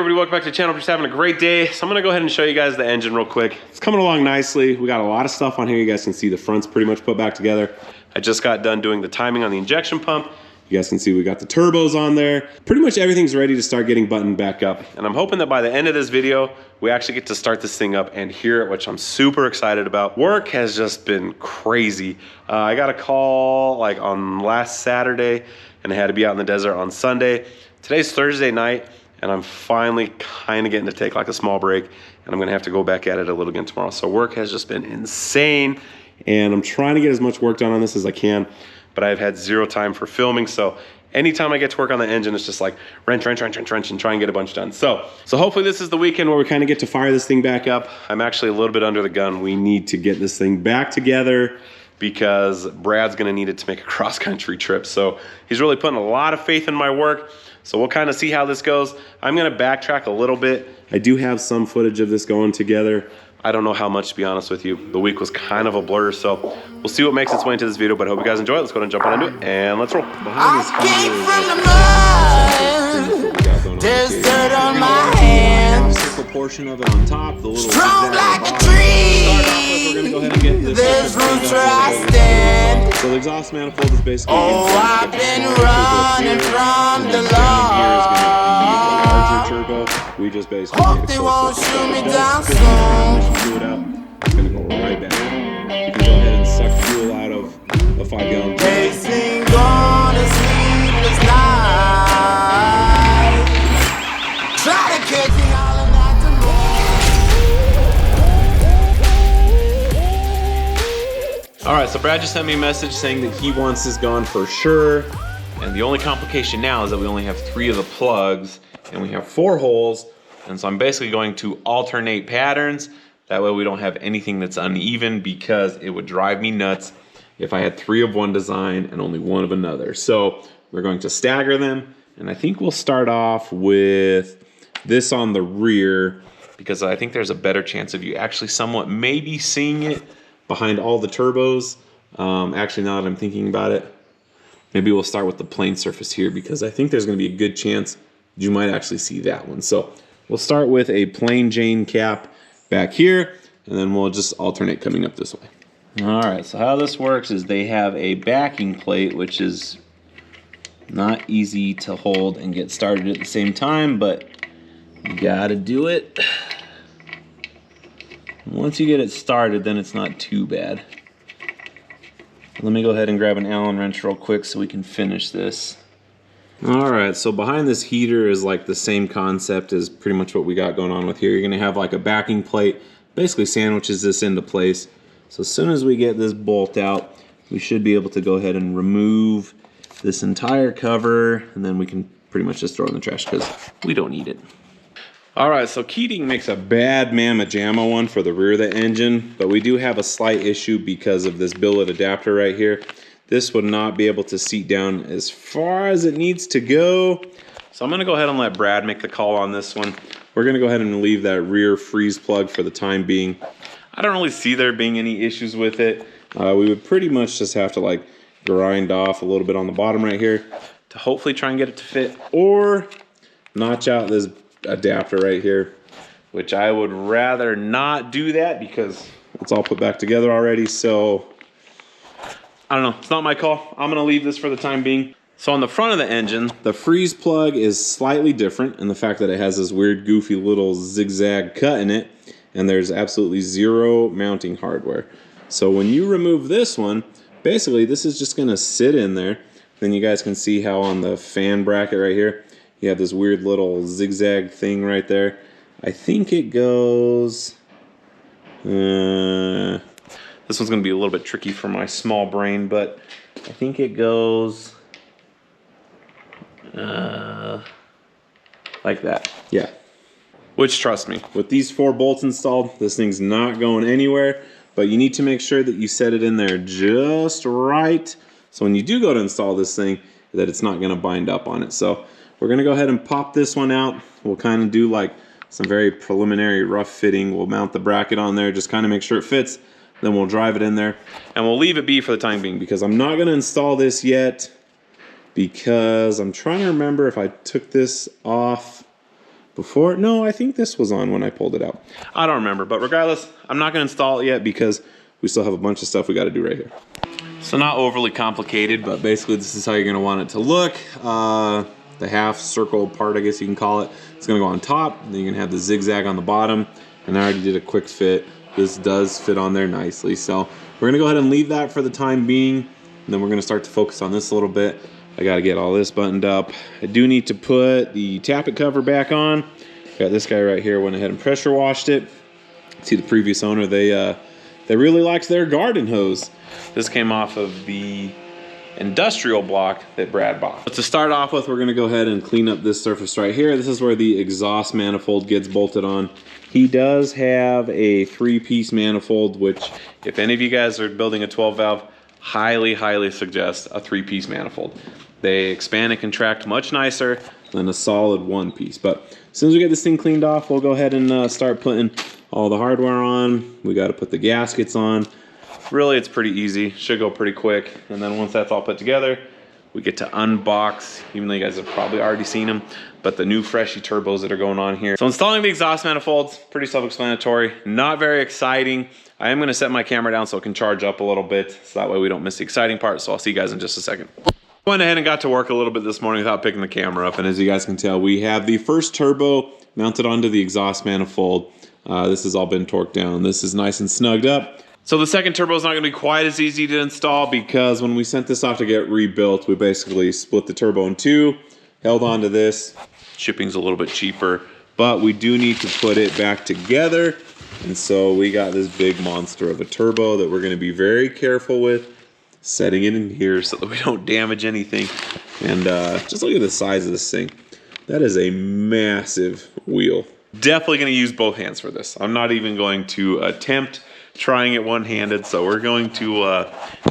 everybody? Welcome back to the channel. We're just having a great day. So I'm gonna go ahead and show you guys the engine real quick. It's coming along nicely. We got a lot of stuff on here. You guys can see the front's pretty much put back together. I just got done doing the timing on the injection pump. You guys can see we got the turbos on there. Pretty much everything's ready to start getting buttoned back up. And I'm hoping that by the end of this video, we actually get to start this thing up and hear it, which I'm super excited about. Work has just been crazy. I got a call like on last Saturday and I had to be out in the desert on Sunday. Today's Thursday night and I'm finally kind of getting to take like a small break and I'm gonna have to go back at it a little again tomorrow. So work has just been insane and I'm trying to get as much work done on this as I can, but I've had zero time for filming. So anytime I get to work on the engine, it's just like wrench, and try and get a bunch done. So hopefully this is the weekend where we kind of get to fire this thing back up. I'm actually a little bit under the gun. We need to get this thing back together because Brad's gonna need it to make a cross-country trip. So he's really putting a lot of faith in my work. So we'll kind of see how this goes. I'm gonna backtrack a little bit. I do have some footage of this going together. I don't know how much, to be honest with you. The week was kind of a blur, so we'll see what makes its way into this video, but I hope you guys enjoy it. Let's go ahead and jump on into it, and let's roll. I came from the mud. There's dirt on my hands. Circle portion of it on top, the little strong like a tree. We're gonna go ahead and get this. There's roots where I stand. So the exhaust manifold is basically. Oh, I've been running from the law. Turbo. We just basically hope they won't shoot me down soon. Do it out. It's gonna go right back. You can go ahead and suck fuel out of a 5-gallon. Chasing on a sleepless night. Try to catch me all of that tomorrow. All right, so Brad just sent me a message saying that he wants this gone for sure. And the only complication now is that we only have 3 of the plugs and we have 4 holes. And so I'm basically going to alternate patterns. That way we don't have anything that's uneven because it would drive me nuts if I had 3 of one design and only 1 of another. So we're going to stagger them. And I think we'll start off with this on the rear because I think there's a better chance of you actually somewhat maybe seeing it behind all the turbos. Actually, now that I'm thinking about it, maybe we'll start with the plain surface here because I think there's going to be a good chance you might actually see that one. So we'll start with a plain Jane cap back here, and then we'll just alternate coming up this way. All right, so how this works is they have a backing plate, which is not easy to hold and get started at the same time, but you gotta do it. Once you get it started, then it's not too bad. Let me go ahead and grab an Allen wrench real quick so we can finish this. All right, so behind this heater is like the same concept as pretty much what we got going on with here. You're gonna have like a backing plate, basically sandwiches this into place. So as soon as we get this bolt out, we should be able to go ahead and remove this entire cover, and then we can pretty much just throw it in the trash because we don't need it. All right, so Keating makes a bad mamma jamma one for the rear of the engine, but we do have a slight issue because of this billet adapter right here. This would not be able to seat down as far as it needs to go. So I'm gonna go ahead and let Brad make the call on this one. We're gonna go ahead and leave that rear freeze plug for the time being. I don't really see there being any issues with it. We would pretty much just have to like grind off a little bit on the bottom right here to hopefully try and get it to fit, or notch out this adapter right here, which I would rather not do that because it's all put back together already. So I don't know, it's not my call. I'm gonna leave this for the time being. So on the front of the engine, the freeze plug is slightly different in the fact that it has this weird goofy little zigzag cut in it, and there's absolutely 0 mounting hardware. So when you remove this one, basically this is just gonna sit in there. Then you guys can see how on the fan bracket right here, you have this weird little zigzag thing right there. I think it goes, this one's gonna be a little bit tricky for my small brain, but I think it goes like that. Yeah. Which, trust me, with these 4 bolts installed, this thing's not going anywhere, but you need to make sure that you set it in there just right. So when you do go to install this thing, that it's not gonna bind up on it. So we're gonna go ahead and pop this one out. We'll kind of do like some very preliminary rough fitting. We'll mount the bracket on there, just kind of make sure it fits. Then we'll drive it in there and we'll leave it be for the time being because I'm not gonna install this yet because I'm trying to remember if I took this off before. No, I think this was on when I pulled it out. I don't remember, but regardless, I'm not gonna install it yet because we still have a bunch of stuff we gotta do right here. So not overly complicated, but basically this is how you're gonna want it to look. The half circle part, I guess you can call it, it's gonna go on top, then you're gonna have the zigzag on the bottom, and I already did a quick fit. This does fit on there nicely, so we're gonna go ahead and leave that for the time being, and then we're gonna start to focus on this a little bit. I gotta get all this buttoned up. I do need to put the tappet cover back on. Got this guy right here, went ahead and pressure washed it. See, the previous owner, they really liked their garden hose. This came off of the industrial block that Brad bought. But to start off with, we're gonna go ahead and clean up this surface right here. This is where the exhaust manifold gets bolted on. He does have a 3-piece manifold, which if any of you guys are building a 12 valve, highly suggest a 3-piece manifold. They expand and contract much nicer than a solid 1-piece. But as soon as we get this thing cleaned off, we'll go ahead and start putting all the hardware on. We got to put the gaskets on. Really, it's pretty easy. Should go pretty quick. And then once that's all put together, we get to unbox, even though you guys have probably already seen them, but the new freshy turbos that are going on here. So installing the exhaust manifolds, pretty self-explanatory, not very exciting. I am gonna set my camera down so it can charge up a little bit, so that way we don't miss the exciting part. So I'll see you guys in just a second. Went ahead and got to work a little bit this morning without picking the camera up. And as you guys can tell, we have the first turbo mounted onto the exhaust manifold. This has all been torqued down. This is nice and snugged up. So the second turbo is not going to be quite as easy to install because when we sent this off to get rebuilt, we basically split the turbo in two, held onto this. Shipping's a little bit cheaper, but we do need to put it back together. And so we got this big monster of a turbo that we're going to be very careful with, setting it in here so that we don't damage anything. And just look at the size of this thing. That is a massive wheel. Definitely going to use both hands for this. I'm not even going to attempt trying it one-handed, so we're going to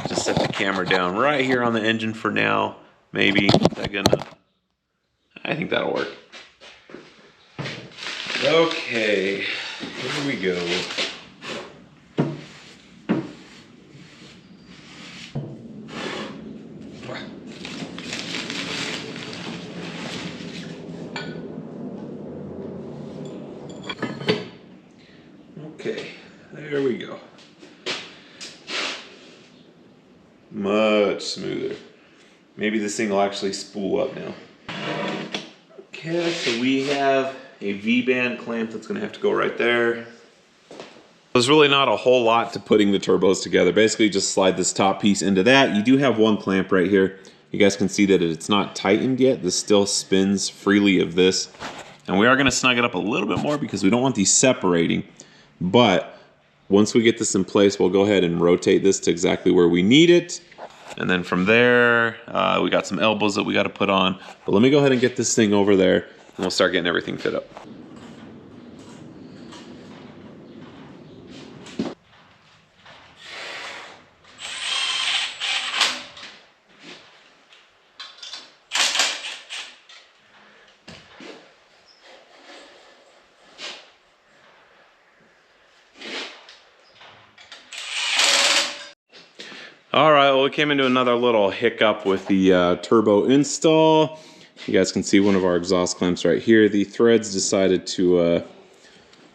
just set the camera down right here on the engine for now. Maybe I think that'll work. Okay, here we go. Okay, there we go. Much smoother. Maybe this thing will actually spool up now. Okay, so we have a V-band clamp that's gonna have to go right there. There's really not a whole lot to putting the turbos together. Basically just slide this top piece into that. You do have one clamp right here. You guys can see that it's not tightened yet. This still spins freely of this. And we are gonna snug it up a little bit more because we don't want these separating. But once we get this in place, we'll go ahead and rotate this to exactly where we need it. And then from there, we got some elbows that we got to put on. But let me go ahead and get this thing over there, and we'll start getting everything fit up. All right, well, we came into another little hiccup with the turbo install. You guys can see one of our exhaust clamps right here. The threads decided to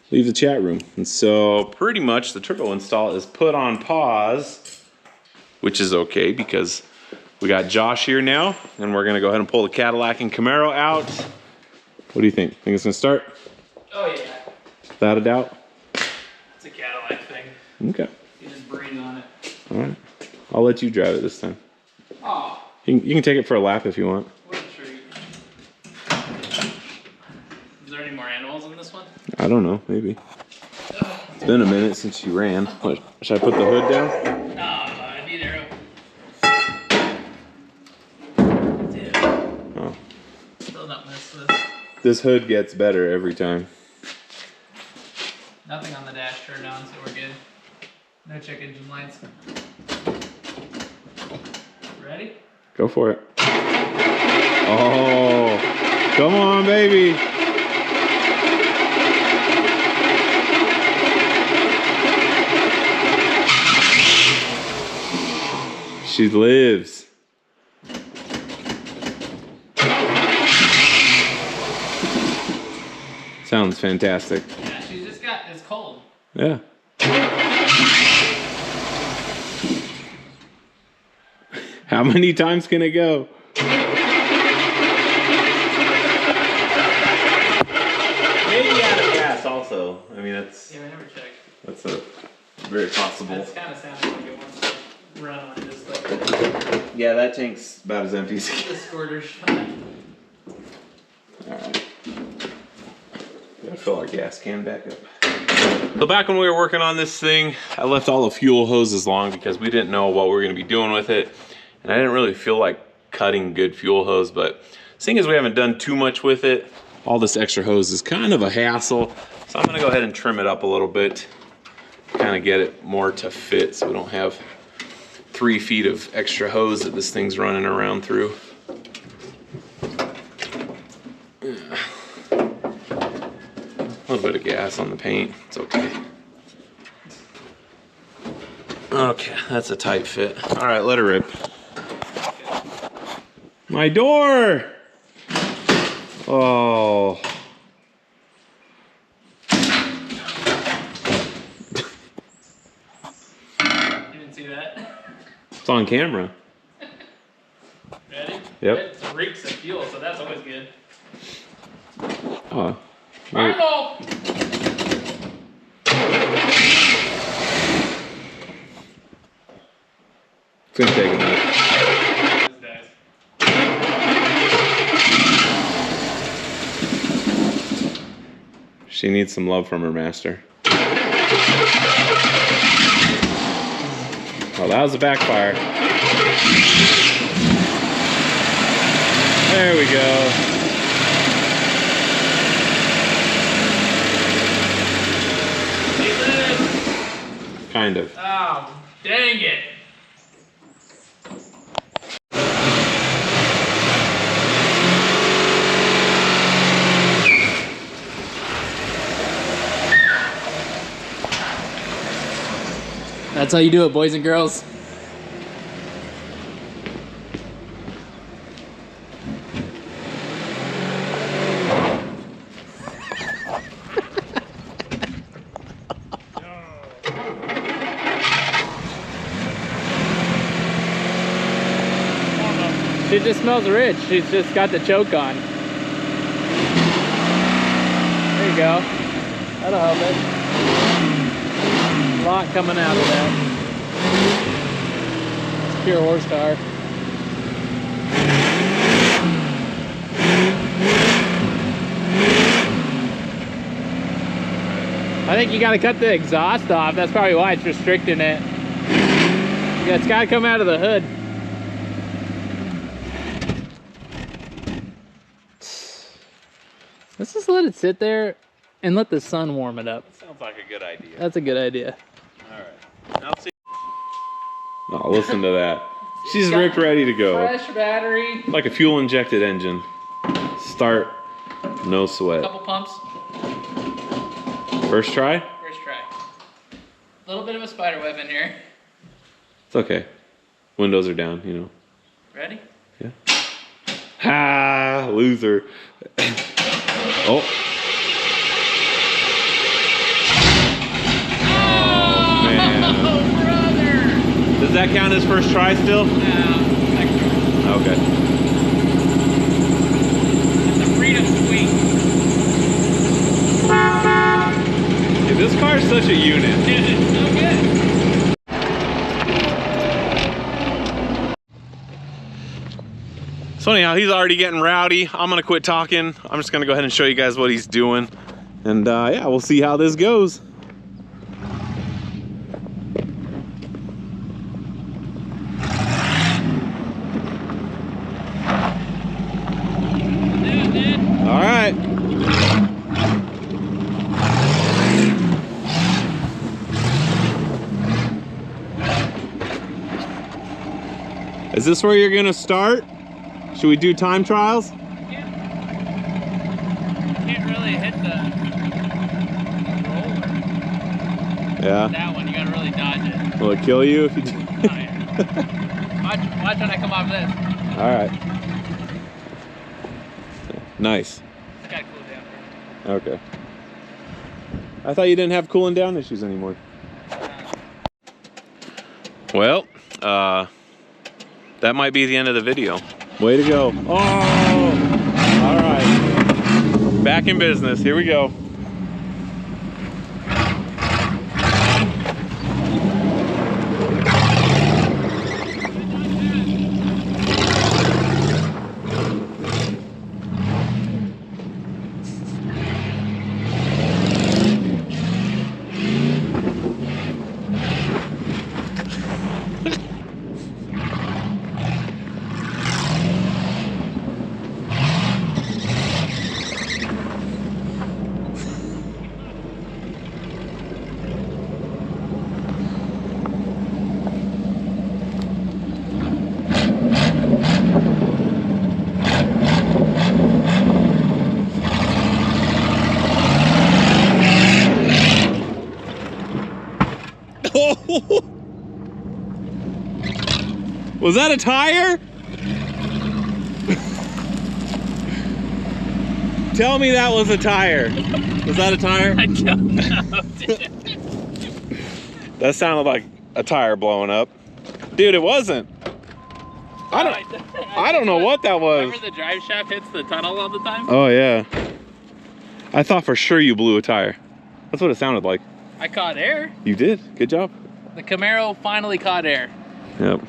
leave the chat room. And so pretty much the turbo install is put on pause, which is okay because we got Josh here now, and we're gonna go ahead and pull the Cadillac and Camaro out. What do you think? Think it's gonna start? Oh yeah. Without a doubt? It's a Cadillac thing. Okay. You just breathe on it. All right. I'll let you drive it this time. Oh. You can take it for a lap if you want. What a treat. Is there any more animals in this one? I don't know, maybe. It's been a minute since you ran. What, should I put the hood down? No, I need arrow. Dude. Oh. Still not mess with this. This hood gets better every time. Nothing on the dash turned on, so we're good. No check engine lights. Ready? Go for it. Oh, come on, baby. She lives. Sounds fantastic. Yeah, she's just got, it's cold. Yeah. How many times can it go? Maybe out of gas also. I mean, that's... Yeah, we never checked. That's a very possible. It kind of sounds like it wants to run on just like Yeah, that tank's about as empty as it the gets. squirter shot. Alright. Gotta fill our gas can back up. So back when we were working on this thing, I left all the fuel hoses long because we didn't know what we were gonna be doing with it. And I didn't really feel like cutting good fuel hose, but seeing as we haven't done too much with it, all this extra hose is kind of a hassle. So I'm gonna go ahead and trim it up a little bit, kind of get it more to fit so we don't have 3 feet of extra hose that this thing's running around through. A little bit of gas on the paint, it's okay. Okay, that's a tight fit. All right, let her rip. My door! Oh. You didn't see that? It's on camera. Ready? Yep. It reeks of fuel, so that's always good. Oh. Fireball! It's gonna take a minute. She needs some love from her master. Oh, that was a backfire. There we go. Kind of. Oh, dang it. That's how you do it, boys and girls. She just smells rich. She's just got the choke on. There you go. That'll help it. A lot coming out of that. It's pure horsepower. I think you gotta cut the exhaust off. That's probably why it's restricting it. Yeah, it's gotta come out of the hood. Let's just let it sit there and let the sun warm it up. Sounds like a good idea. That's a good idea. Alright. I'll see. Oh, listen to that. She's rigged ready to go. Fresh battery. Like a fuel injected engine. Start, no sweat. Couple pumps. First try? First try. A little bit of a spider web in here. It's okay. Windows are down, you know. Ready? Yeah. Ha! Loser. Oh. Oh, man. Oh, brother! Does that count as first try still? No, second try. Okay. It's a freedom sweep. Yeah, this car is such a unit. Dude, it's so good. So anyhow, he's already getting rowdy. I'm gonna quit talking. I'm just gonna go ahead and show you guys what he's doing. And yeah, we'll see how this goes. All right. Is this where you're gonna start? Should we do time trials? Can't really hit the roller. Yeah. That one, you gotta really dodge it. Will it kill you if you do? Oh, yeah. watch when I come off this. All right. Nice. It's gotta cool down. Okay. I thought you didn't have cooling down issues anymore. Well, that might be the end of the video. Way to go. Oh, all right. Back in business, here we go. Was that a tire? Tell me that was a tire. Was that a tire? I don't know, dude. That sounded like a tire blowing up. Dude, it wasn't. I don't know what that was. Remember the drive shaft hits the tunnel all the time? Oh yeah. I thought for sure you blew a tire. That's what it sounded like. I caught air. You did. Good job. The Camaro finally caught air. Yep.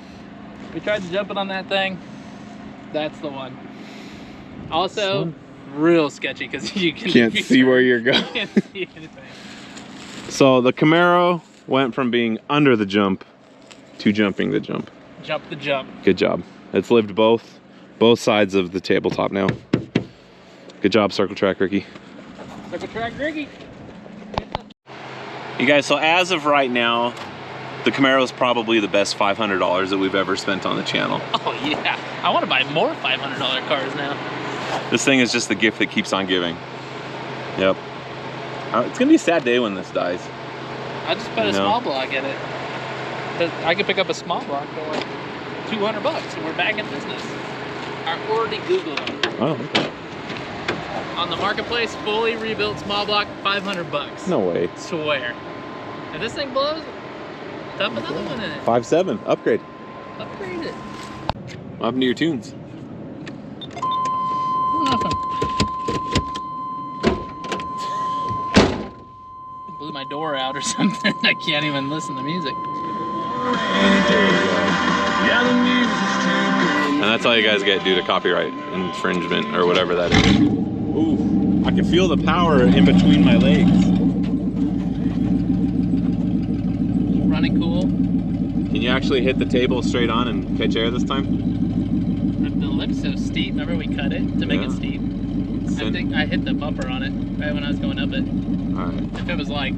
We tried to jump it on that thing. That's the one. Also, real sketchy because you can't see where you're going. You can't see anything. So the Camaro went from being under the jump to jumping the jump. Jump the jump. Good job. It's lived both sides of the tabletop now. Good job, Circle Track Ricky. Circle Track Ricky. You guys, so as of right now, the Camaro is probably the best $500 that we've ever spent on the channel. Oh yeah, I want to buy more $500 cars now. This thing is just the gift that keeps on giving. Yep. It's gonna be a sad day when this dies. I just put a small block in it. I could pick up a small block for like $200 and we're back in business. I already Googled them. Oh, okay. On the marketplace, fully rebuilt small block, $500. No way. Swear. If this thing blows, dump another one in it. 5.7, upgrade. Upgrade it. What happened to your tunes? Nothing. Blew my door out or something. I can't even listen to music. And that's all you guys get due to copyright infringement or whatever that is. Ooh, I can feel the power in between my legs. Running cool. Can you actually hit the table straight on and catch air this time? The lip's so steep. Remember we cut it to make it steep? I think I hit the bumper on it right when I was going up it. Alright. If it was like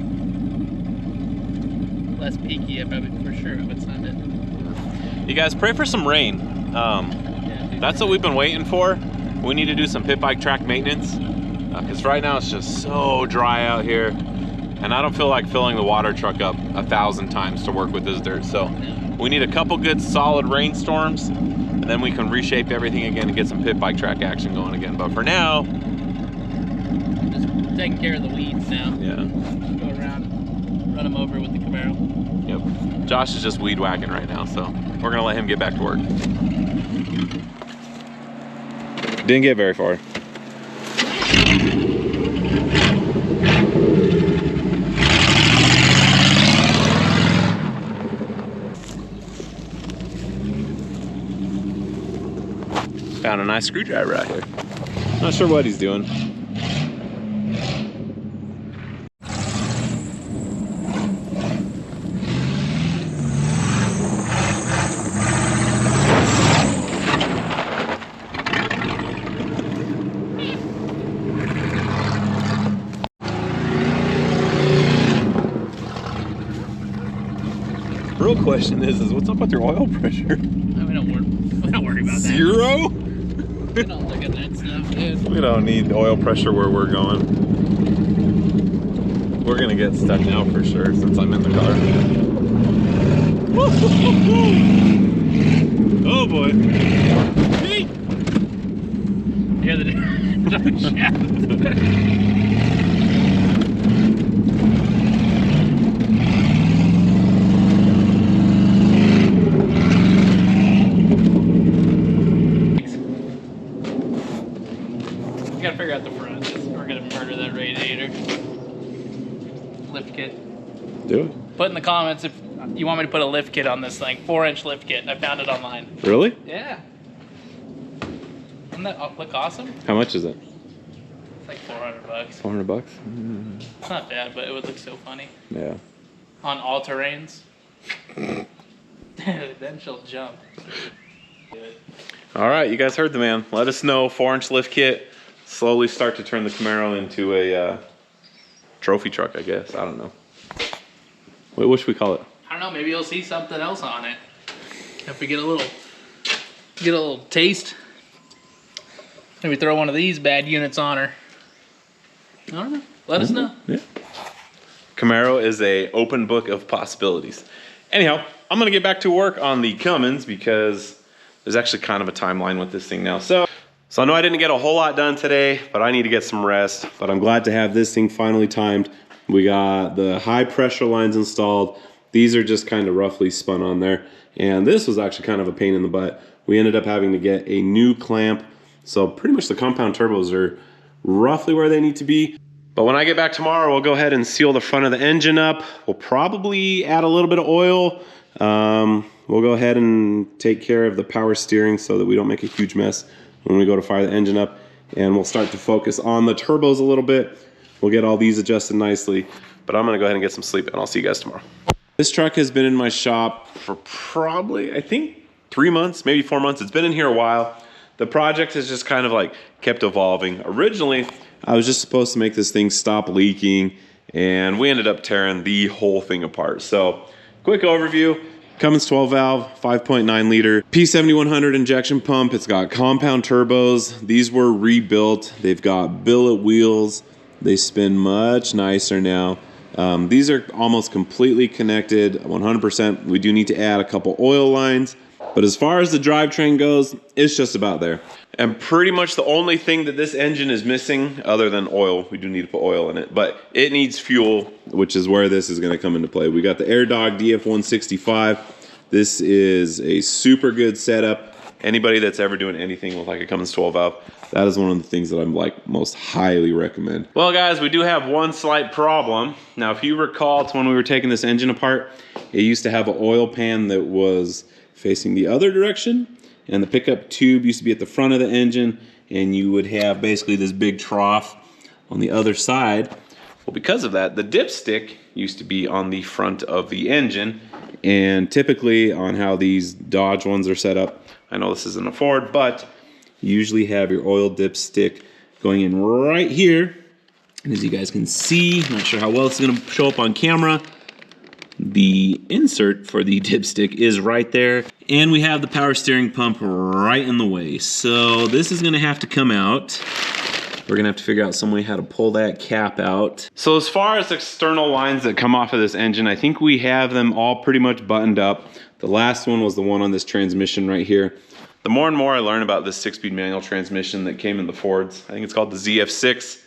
less peaky, I probably for sure would send it. You guys pray for some rain. That's what we've been waiting for. We need to do some pit bike track maintenance because right now it's just so dry out here, and I don't feel like filling the water truck up 1,000 times to work with this dirt. So we need a couple good solid rainstorms, and then we can reshape everything again and get some pit bike track action going again. But for now, just taking care of the weeds now. yeah. Go around, run them over with the Camaro. Yep. Josh is just weed whacking right now, so we're gonna let him get back to work. Didn't get very far. Found a nice screwdriver out here. Not sure what he's doing. Real question is what's up with your oil pressure? We don't worry about that. Zero? We don't look at that stuff, dude. We don't need oil pressure where we're going. We're gonna get stuck now for sure since I'm in the car. Oh boy. You're the shaft. radiator. Lift kit. Do it. Put in the comments if you want me to put a lift kit on this thing. 4-inch lift kit. I found it online. Really? Yeah. Doesn't that look awesome? How much is it? It's like 400 bucks. 400 bucks? It's not bad, but it would look so funny. Yeah. On all terrains. Then she'll jump. All right, you guys heard the man. Let us know. 4-inch lift kit. Slowly start to turn the Camaro into a trophy truck, I guess. I don't know. What should we call it? I don't know. Maybe you'll see something else on it. If we get a little taste. Maybe throw one of these bad units on her. I don't know. Let us know. Yeah. Camaro is a open book of possibilities. Anyhow, I'm gonna get back to work on the Fummins because there's actually kind of a timeline with this thing now. So I know I didn't get a whole lot done today, but I need to get some rest. But I'm glad to have this thing finally timed. We got the high pressure lines installed. These are just kind of roughly spun on there. And this was actually kind of a pain in the butt. We ended up having to get a new clamp. So pretty much the compound turbos are roughly where they need to be. But when I get back tomorrow, we'll go ahead and seal the front of the engine up. We'll probably add a little bit of oil. We'll go ahead and take care of the power steering so that we don't make a huge mess when we go to fire the engine up. And we'll start to focus on the turbos a little bit. We'll get all these adjusted nicely. But I'm gonna go ahead and get some sleep and I'll see you guys tomorrow. This truck has been in my shop for probably, I think, 3 months, maybe 4 months. It's been in here a while. The project has just kind of like kept evolving. Originally, I was just supposed to make this thing stop leaking, and we ended up tearing the whole thing apart. So, quick overview. Cummins 12 valve, 5.9 liter, P7100 injection pump. It's got compound turbos. These were rebuilt. They've got billet wheels. They spin much nicer now. These are almost completely connected, 100%. We do need to add a couple oil lines. But as far as the drivetrain goes, it's just about there. And pretty much the only thing that this engine is missing, other than oil, we do need to put oil in it, but it needs fuel, which is where this is gonna come into play. We got the AirDog DF165. This is a super good setup. Anybody that's ever doing anything with like a Cummins 12 valve, that is one of the things that I'm like most highly recommend. Well guys, we do have one slight problem. Now if you recall, it's when we were taking this engine apart, it used to have an oil pan that was facing the other direction, and the pickup tube used to be at the front of the engine, and you would have basically this big trough on the other side. Well, because of that, the dipstick used to be on the front of the engine, and typically on how these Dodge ones are set up, I know this isn't a Ford, but you usually have your oil dipstick going in right here, and as you guys can see, not sure how well it's gonna show up on camera, the insert for the dipstick is right there, and we have the power steering pump right in the way. So this is gonna have to come out. We're gonna have to figure out some way how to pull that cap out. So as far as external lines that come off of this engine, I think we have them all pretty much buttoned up. The last one was the one on this transmission right here. The more and more I learn about this 6-speed manual transmission that came in the Fords, I think it's called the ZF6,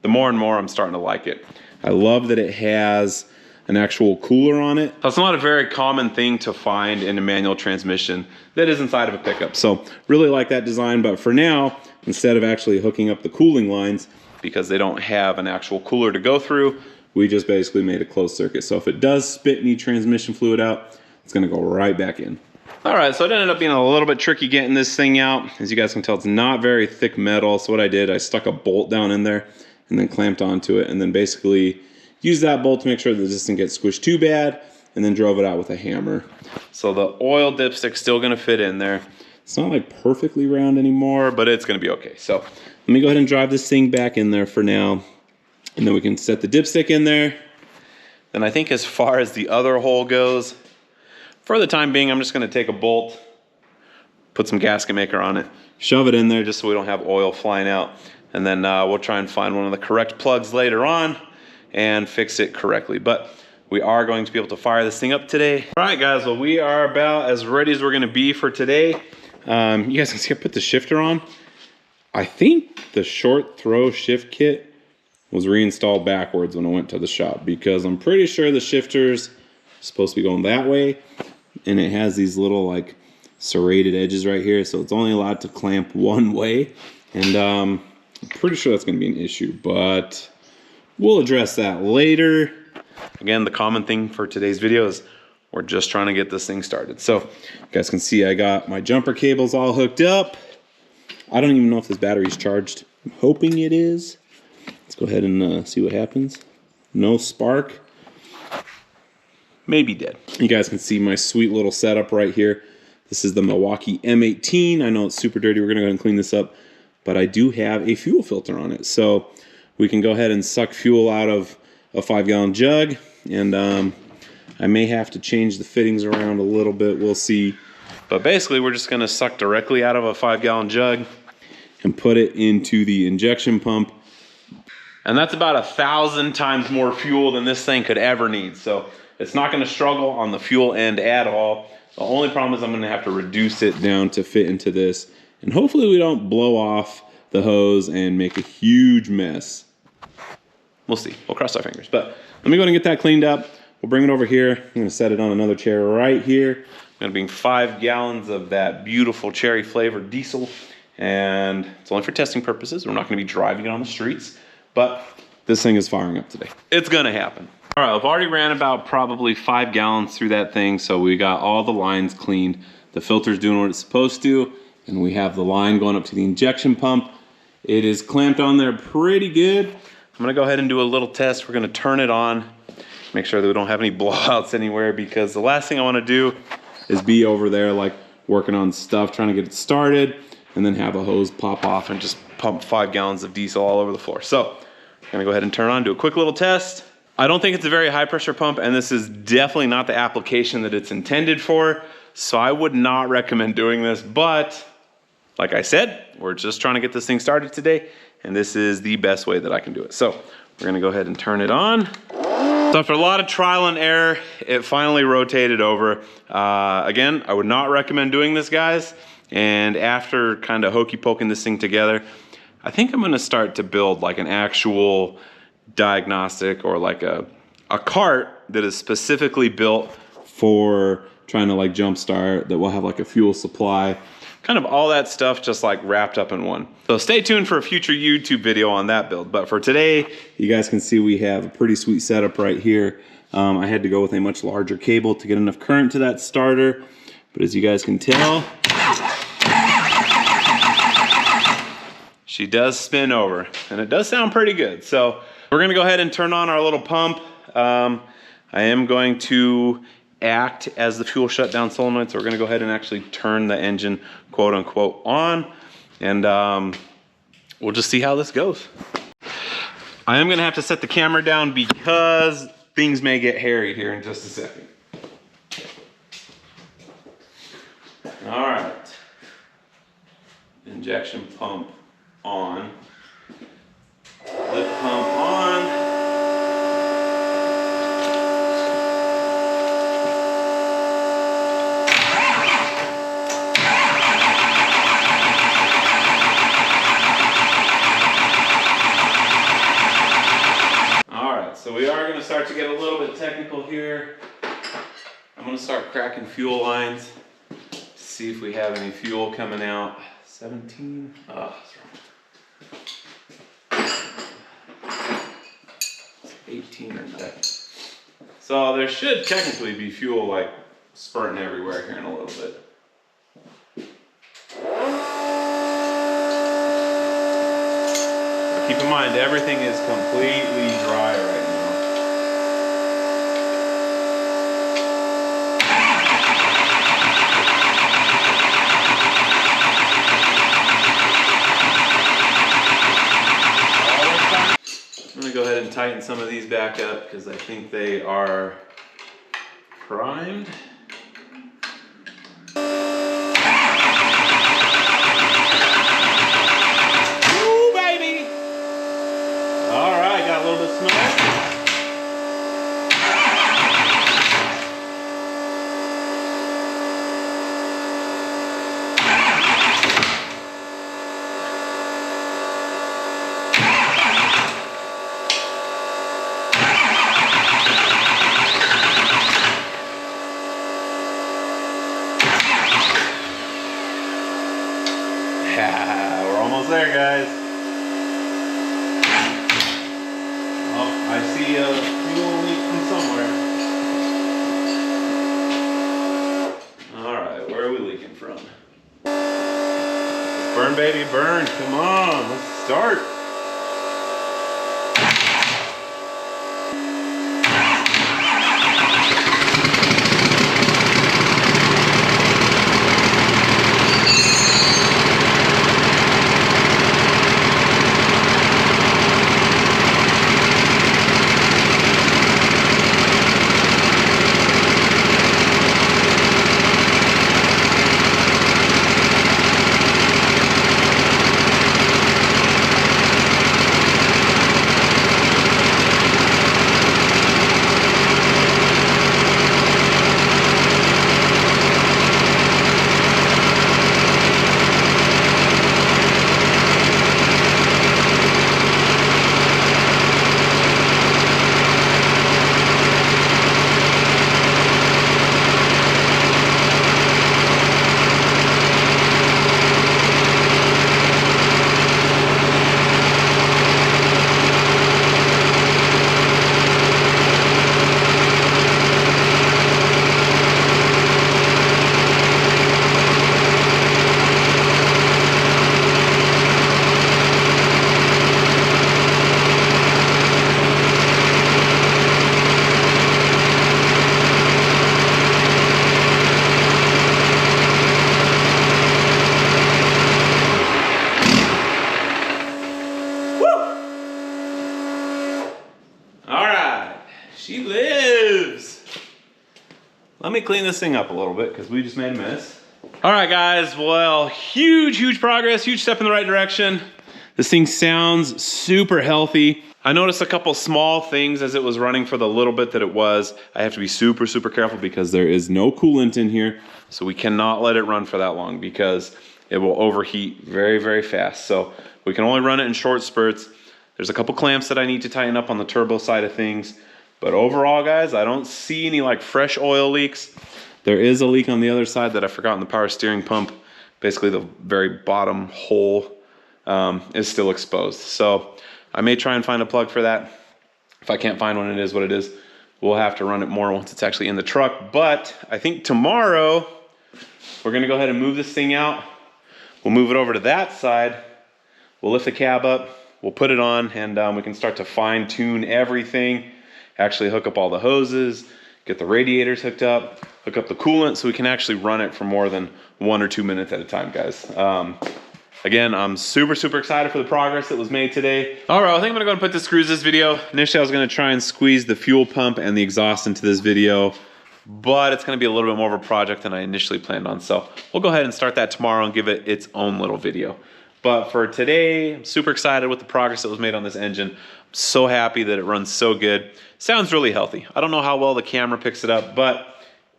the more and more I'm starting to like it. I love that it has an actual cooler on it. That's not a very common thing to find in a manual transmission that is inside of a pickup. So really like that design, but for now, instead of actually hooking up the cooling lines, because they don't have an actual cooler to go through, we just basically made a closed circuit. So if it does spit any transmission fluid out, it's gonna go right back in. All right, so it ended up being a little bit tricky getting this thing out. As you guys can tell, it's not very thick metal. So what I did, I stuck a bolt down in there and then clamped onto it, and then basically use that bolt to make sure that this doesn't get squished too bad, and then drove it out with a hammer. So the oil dipstick's still gonna fit in there. It's not like perfectly round anymore, but it's gonna be okay. So let me go ahead and drive this thing back in there for now, and then we can set the dipstick in there. Then I think as far as the other hole goes, for the time being, I'm just gonna take a bolt, put some gasket maker on it, shove it in there just so we don't have oil flying out, and then we'll try and find one of the correct plugs later on and fix it correctly. But we are going to be able to fire this thing up today. All right, guys, well, we are about as ready as we're gonna be for today. You guys can see I put the shifter on. I think the short throw shift kit was reinstalled backwards when I went to the shop, because I'm pretty sure the shifter's supposed to be going that way, and it has these little like serrated edges right here, so it's only allowed to clamp one way, and I'm pretty sure that's gonna be an issue, but we'll address that later. Again, the common thing for today's video is we're just trying to get this thing started. So you guys can see I got my jumper cables all hooked up. I don't even know if this battery's charged. I'm hoping it is. Let's go ahead and see what happens. No spark. Maybe dead. You guys can see my sweet little setup right here. This is the Milwaukee M18. I know it's super dirty. We're gonna go ahead and clean this up, but I do have a fuel filter on it. So we can go ahead and suck fuel out of a 5-gallon jug, and I may have to change the fittings around a little bit. We'll see. But basically, we're just gonna suck directly out of a 5-gallon jug and put it into the injection pump. And that's about 1,000 times more fuel than this thing could ever need. So it's not gonna struggle on the fuel end at all. The only problem is I'm gonna have to reduce it down to fit into this. And hopefully we don't blow off the hose and make a huge mess. We'll see, we'll cross our fingers. But let me go ahead and get that cleaned up. We'll bring it over here. I'm gonna set it on another chair right here. I'm gonna bring 5 gallons of that beautiful cherry flavored diesel. And it's only for testing purposes. We're not gonna be driving it on the streets, but this thing is firing up today. It's gonna happen. All right, I've already ran about probably 5 gallons through that thing, so we got all the lines cleaned. The filter's doing what it's supposed to, and we have the line going up to the injection pump. It is clamped on there pretty good. I'm gonna go ahead and do a little test. We're gonna turn it on, make sure that we don't have any blowouts anywhere, because the last thing I wanna do is be over there like working on stuff, trying to get it started, and then have a hose pop off and just pump 5 gallons of diesel all over the floor. So I'm gonna go ahead and turn it on, do a quick little test. I don't think it's a very high pressure pump, and this is definitely not the application that it's intended for, so I would not recommend doing this, but like I said, we're just trying to get this thing started today, and this is the best way that I can do it. So we're gonna go ahead and turn it on. So after a lot of trial and error, it finally rotated over. Again, I would not recommend doing this, guys, and after kind of hokey poking this thing together, I think I'm gonna start to build like an actual diagnostic or like a cart that is specifically built for trying to like jumpstart, that will have like a fuel supply, kind of all that stuff just like wrapped up in one. So stay tuned for a future YouTube video on that build. But for today, you guys can see we have a pretty sweet setup right here. I had to go with a much larger cable to get enough current to that starter. But as you guys can tell, she does spin over, and it does sound pretty good. So we're gonna go ahead and turn on our little pump. I am going to act as the fuel shutdown solenoid, so we're gonna go ahead and actually turn the engine, quote unquote, on, and we'll just see how this goes. I am gonna have to set the camera down because things may get hairy here in just a second. All right, injection pump on. Lip pump on. All right, so we are going to start to get a little bit technical here. I'm going to start cracking fuel lines to see if we have any fuel coming out. 17. Oh, that's wrong. 18 or 9. So there should technically be fuel like spurting everywhere here in a little bit. But keep in mind, everything is completely dry right now. I'm gonna go ahead and tighten some of these back up because I think they are primed. Ooh, baby! All right, got a little bit of smoke. We're almost there, guys. Oh, be a fuel leak from somewhere. All right, where are we leaking from? Burn, baby, burn. Come on, let's start. She lives. Let me clean this thing up a little bit because we just made a mess. All right, guys. Well, huge progress, huge step in the right direction. This thing sounds super healthy. I noticed a couple small things as it was running for the little bit that it was. I have to be super careful because there is no coolant in here. So we cannot let it run for that long because it will overheat very fast. So we can only run it in short spurts. There's a couple clamps that I need to tighten up on the turbo side of things. But overall, guys, I don't see any like fresh oil leaks. There is a leak on the other side that I forgot in the power steering pump. Basically, the very bottom hole is still exposed. So I may try and find a plug for that. If I can't find one, it is what it is. We'll have to run it more once it's actually in the truck. But I think tomorrow, we're gonna go ahead and move this thing out. We'll move it over to that side. We'll lift the cab up. We'll put it on and we can start to fine tune everything. Actually hook up all the hoses, get the radiators hooked up, hook up the coolant so we can actually run it for more than 1 or 2 minutes at a time, guys. Again, I'm super excited for the progress that was made today. All right, I think I'm gonna go and put the screws in this video. Initially, I was gonna try and squeeze the fuel pump and the exhaust into this video, but it's gonna be a little bit more of a project than I initially planned on. So we'll go ahead and start that tomorrow and give it its own little video. But for today, I'm super excited with the progress that was made on this engine. I'm so happy that it runs so good. Sounds really healthy. I don't know how well the camera picks it up, but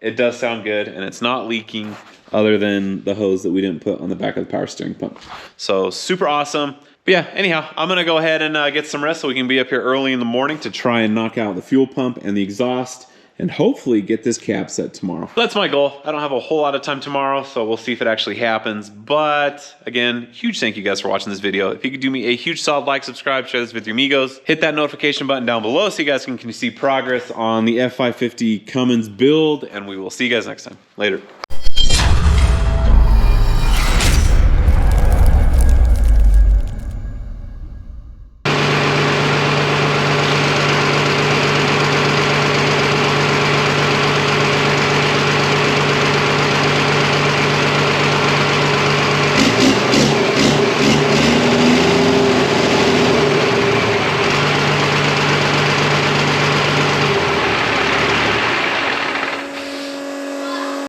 it does sound good and it's not leaking other than the hose that we didn't put on the back of the power steering pump. So super awesome. But yeah, anyhow, I'm gonna go ahead and get some rest so we can be up here early in the morning to try and knock out the fuel pump and the exhaust and hopefully get this cab set tomorrow. That's my goal. I don't have a whole lot of time tomorrow, so we'll see if it actually happens. But again, huge thank you guys for watching this video. If you could do me a huge solid like, subscribe, share this with your amigos, hit that notification button down below so you guys can see progress on the F550 Cummins build, and we will see you guys next time. Later.